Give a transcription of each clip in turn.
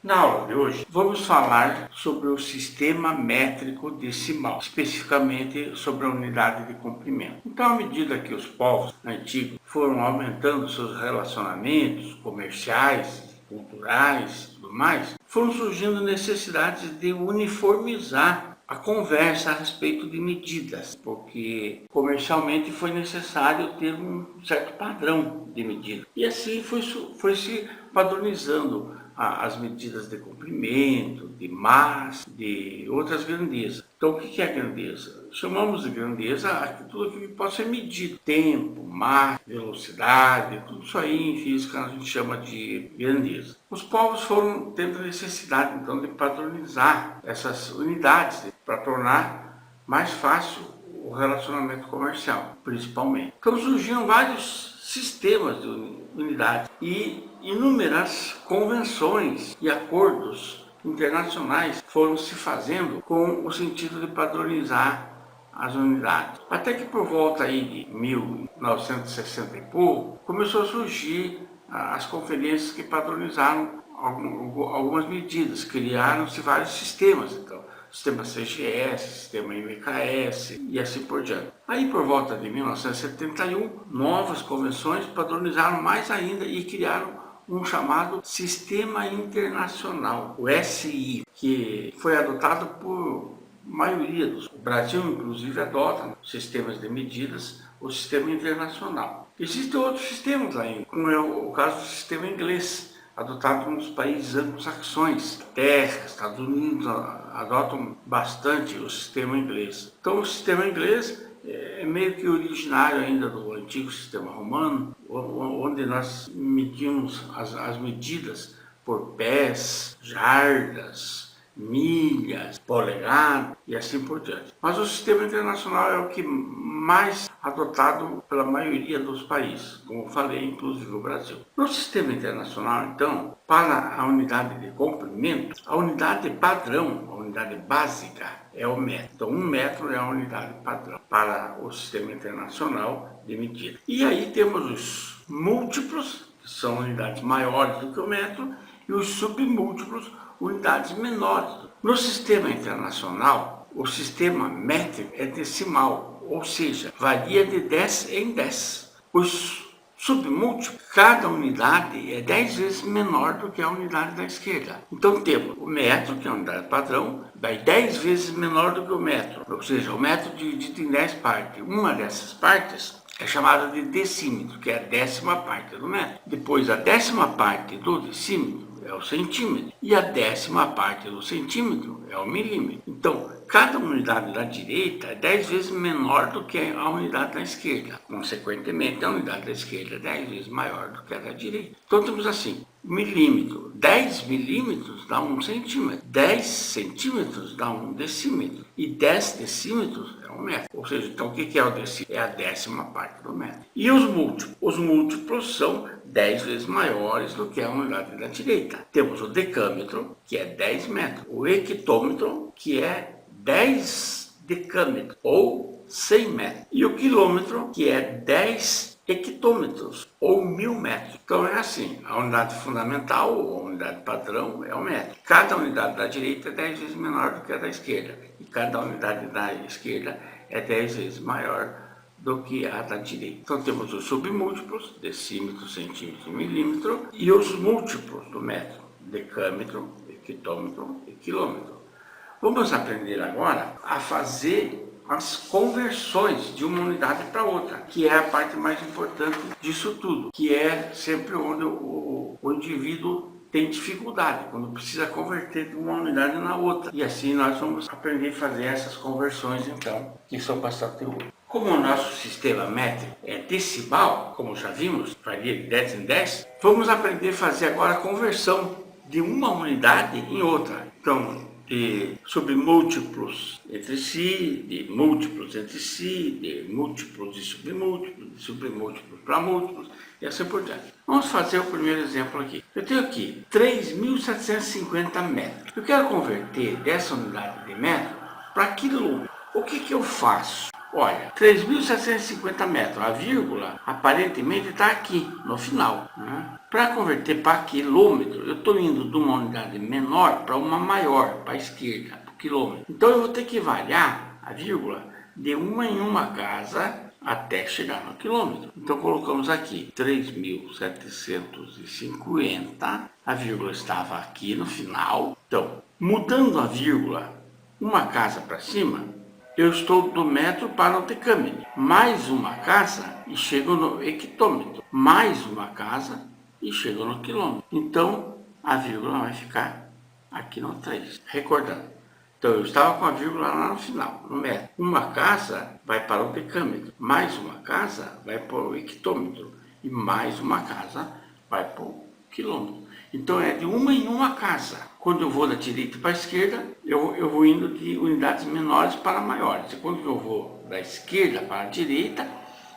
Na aula de hoje, vamos falar sobre o sistema métrico decimal, especificamente sobre a unidade de comprimento. Então, à medida que os povos antigos foram aumentando seus relacionamentos comerciais, culturais e tudo mais, foram surgindo necessidades de uniformizar a conversa a respeito de medidas, porque comercialmente foi necessário ter um certo padrão de medida. E assim foi se padronizando as medidas de comprimento, de massa, de outras grandezas. Então, o que é grandeza? Chamamos de grandeza tudo aquilo que pode ser medido. Tempo, massa, velocidade, tudo isso aí em física a gente chama de grandeza. Os povos foram tendo necessidade, então, de padronizar essas unidades para tornar mais fácil o relacionamento comercial, principalmente. Então surgiram vários sistemas de unidade e inúmeras convenções e acordos internacionais foram se fazendo com o sentido de padronizar as unidades. Até que por volta aí de 1960 e pouco, começou a surgir as conferências que padronizaram algumas medidas, criaram-se vários sistemas, então, sistema CGS, sistema MKS e assim por diante. Aí por volta de 1971, novas convenções padronizaram mais ainda e criaram um chamado Sistema Internacional, o SI, que foi adotado por maioria dos. O Brasil, inclusive, adota sistemas de medidas, o sistema internacional. Existem outros sistemas ainda, como é o caso do sistema inglês, adotado nos países anglo-saxões. Terra, Estados Unidos adotam bastante o sistema inglês. Então, o sistema inglês é meio que originário ainda do antigo sistema romano, onde nós medimos as medidas por pés, jardas, milhas, polegadas e assim por diante. Mas o sistema internacional é o que mais adotado pela maioria dos países, como eu falei, inclusive o Brasil. No sistema internacional, então, para a unidade de comprimento, a unidade padrão, a unidade básica é o metro. Então, 1 metro é a unidade padrão para o sistema internacional de medida. E aí temos os múltiplos, que são unidades maiores do que o metro, e os submúltiplos, unidades menores. No sistema internacional, o sistema métrico é decimal, ou seja, varia de 10 em 10. Os submúltiplos, cada unidade é 10 vezes menor do que a unidade da esquerda. Então temos o metro, que é a unidade padrão, vai 10 vezes menor do que o metro, ou seja, o metro dividido em 10 partes. Uma dessas partes é chamada de decímetro, que é a 10ª parte do metro. Depois, a 10ª parte do decímetro é o centímetro, e a 10ª parte do centímetro é o milímetro. Então, cada unidade da direita é 10 vezes menor do que a unidade da esquerda. Consequentemente, a unidade da esquerda é 10 vezes maior do que a da direita. Então, temos assim, milímetro. 10 milímetros dá 1 centímetro. 10 centímetros dá 1 decímetro. E 10 decímetros é 1 metro. Ou seja, então o que é o decímetro? É a 10ª parte do metro. E os múltiplos? Os múltiplos são 10 vezes maiores do que a unidade da direita. Temos o decâmetro, que é 10 metros. O hectômetro, que é 10 decâmetros, ou 100 metros. E o quilômetro, que é 10 hectômetros, ou 1000 metros. Então é assim, a unidade fundamental, ou a unidade padrão, é o metro. Cada unidade da direita é 10 vezes menor do que a da esquerda. E cada unidade da esquerda é 10 vezes maior do que a da direita. Então temos os submúltiplos, decímetro, centímetro e milímetro, e os múltiplos do metro, decâmetro, hectômetro e quilômetro. Vamos aprender agora a fazer as conversões de uma unidade para outra, que é a parte mais importante disso tudo, que é sempre onde o indivíduo tem dificuldade, quando precisa converter de uma unidade na outra. E assim nós vamos aprender a fazer essas conversões, então, que são bastante úteis. Como o nosso sistema métrico é decimal, como já vimos, varia de 10 em 10, vamos aprender a fazer agora a conversão de uma unidade em outra. Então, de submúltiplos entre si, de múltiplos entre si, de múltiplos e submúltiplos, de submúltiplos para múltiplos, e assim por diante. Vamos fazer o primeiro exemplo aqui. Eu tenho aqui 3.750 metros. Eu quero converter dessa unidade de metro para quilômetro. O que eu faço? Olha, 3.750 metros, a vírgula aparentemente está aqui, no final, né? Para converter para quilômetro, eu estou indo de uma unidade menor para uma maior, para a esquerda, para o quilômetro. Então eu vou ter que variar a vírgula de uma em uma casa até chegar no quilômetro. Então colocamos aqui 3.750, a vírgula estava aqui no final. Então, mudando a vírgula uma casa para cima, eu estou do metro para o decâmetro. Mais uma casa e chego no hectômetro. Mais uma casa e chego no quilômetro. Então, a vírgula vai ficar aqui no 3. Recordando. Então, eu estava com a vírgula lá no final, no metro. Uma casa vai para o decâmetro, mais uma casa vai para o hectômetro e mais uma casa vai para o quilômetro. Então, é de uma em uma casa. Quando eu vou da direita para a esquerda, eu vou indo de unidades menores para maiores. E quando eu vou da esquerda para a direita,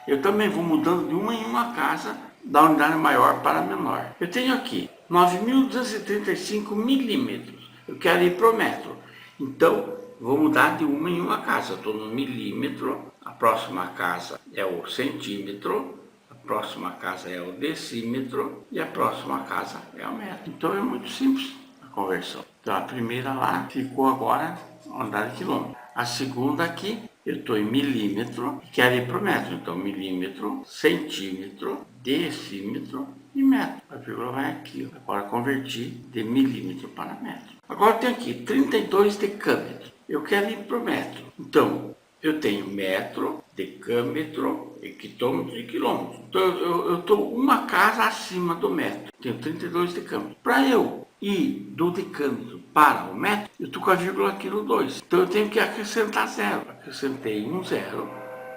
eu também vou mudando de uma em uma casa, da unidade maior para a menor. Eu tenho aqui 9.235 milímetros. Eu quero ir para o metro. Então, vou mudar de uma em uma casa. Eu estou no milímetro, a próxima casa é o centímetro, a próxima casa é o decímetro e a próxima casa é o metro. Então, é muito simples a conversão. Então, a primeira lá ficou agora a unidade de quilômetro. A segunda aqui, eu estou em milímetro e quero ir para o metro. Então, milímetro, centímetro, decímetro e metro. A vírgula vai aqui. Agora, converti de milímetro para metro. Agora tem aqui 32 decâmetros. Eu quero ir para o metro. Então, eu tenho metro, decâmetro, hectômetro e quilômetro. Então, eu estou uma casa acima do metro. Tenho 32 decâmetros. Para eu ir do decâmetro para o metro, eu estou com a vírgula aqui no 2. Então, eu tenho que acrescentar zero. Acrescentei um zero.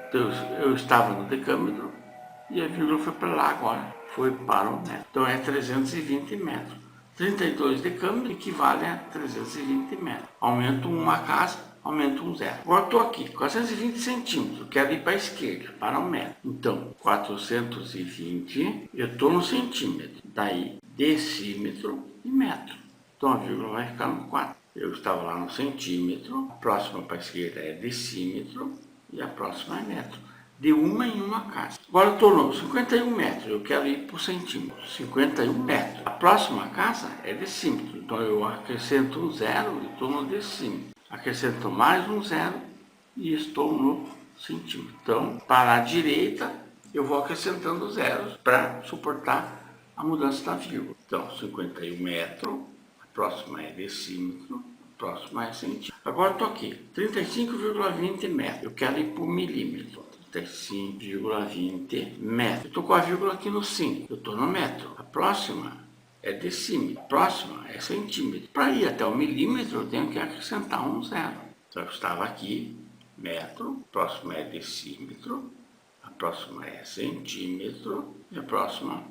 Então, eu estava no decâmetro e a vírgula foi para lá agora. Foi para o metro. Então, é 320 metros. 32 decâmetros equivale a 320 metros. Aumento uma casa, aumento um zero. Agora estou aqui, 420 centímetros. Quero ir para a esquerda, para o metro. Então, 420, eu estou no centímetro. Daí, decímetro e metro. Então, a vírgula vai ficar no 4. Eu estava lá no centímetro. A próxima para a esquerda é decímetro e a próxima é metro. De uma em uma casa. Agora eu estou no 51 metros, eu quero ir para o centímetro. 51 metros. A próxima casa é decímetro, então eu acrescento um zero e estou no decímetro. Acrescento mais um zero e estou no centímetro. Então, para a direita, eu vou acrescentando zeros para suportar a mudança da vírgula. Então, 51 metros, a próxima é decímetro, a próxima é centímetro. Agora estou aqui, 35,20 metros, eu quero ir para o milímetro. 35,20 metros. Eu estou com a vírgula aqui no 5. Eu estou no metro. A próxima é decímetro. A próxima é centímetro. Para ir até o milímetro, eu tenho que acrescentar um zero. Então, eu estava aqui, metro. A próxima é decímetro. A próxima é centímetro. E a próxima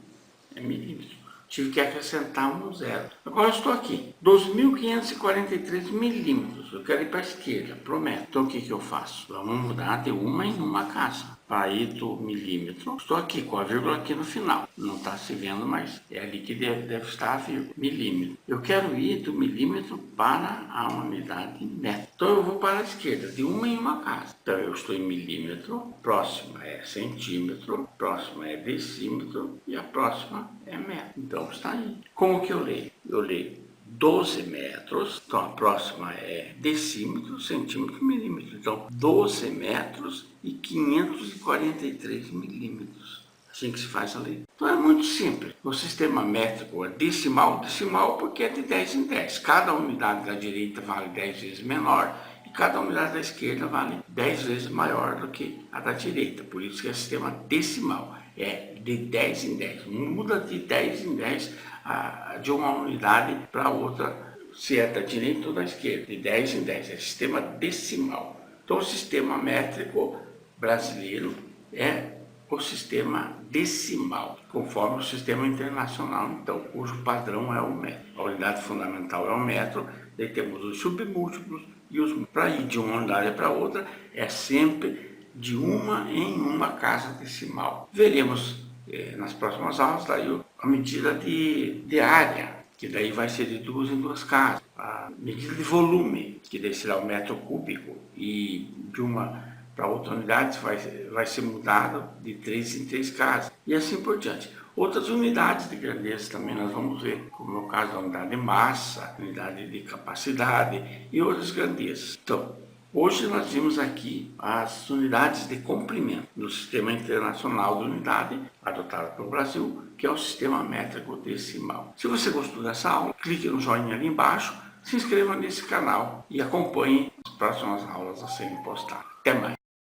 é milímetro. Tive que acrescentar um zero. Agora eu estou aqui, 2.543 milímetros. Eu quero ir para a esquerda, prometo. Então o que eu faço? Vamos mudar de uma em uma casa. Para ir do milímetro, estou aqui com a vírgula aqui no final. Não está se vendo, mas é ali que deve estar a vírgula. Milímetro. Eu quero ir do milímetro para a unidade metro. Então eu vou para a esquerda, de uma em uma casa. Então eu estou em milímetro, próxima é centímetro, próxima é decímetro e a próxima é metro. Então está aí. Como que eu leio? Eu leio 12 metros, então a próxima é decímetro, centímetro, milímetro. Então, 12 metros e 543 milímetros. Assim que se faz a lei. Então é muito simples. O sistema métrico é decimal, decimal porque é de 10 em 10. Cada unidade da direita vale 10 vezes menor e cada unidade da esquerda vale 10 vezes maior do que a da direita. Por isso que é sistema decimal. É de 10 em 10. Muda de 10 em 10 de uma unidade para outra, se é da direita ou da esquerda. De 10 em 10. É sistema decimal. Então o sistema métrico brasileiro é o sistema decimal, conforme o sistema internacional, então, cujo padrão é o metro. A unidade fundamental é o metro, daí temos os submúltiplos e os para ir de uma unidade para outra é sempre de uma em uma casa decimal. Veremos nas próximas aulas daí a medida de área, que daí vai ser de duas em duas casas. A medida de volume, que daí será o metro cúbico, e de uma para outra unidade vai ser mudado de 3 em 3 casas. E assim por diante. Outras unidades de grandeza também nós vamos ver, como é o caso da unidade de massa, unidade de capacidade e outras grandezas. Então, hoje nós vimos aqui as unidades de comprimento do Sistema Internacional de Unidade, adotado pelo Brasil, que é o Sistema Métrico Decimal. Se você gostou dessa aula, clique no joinha ali embaixo, se inscreva nesse canal e acompanhe as próximas aulas a serem postadas. Até mais!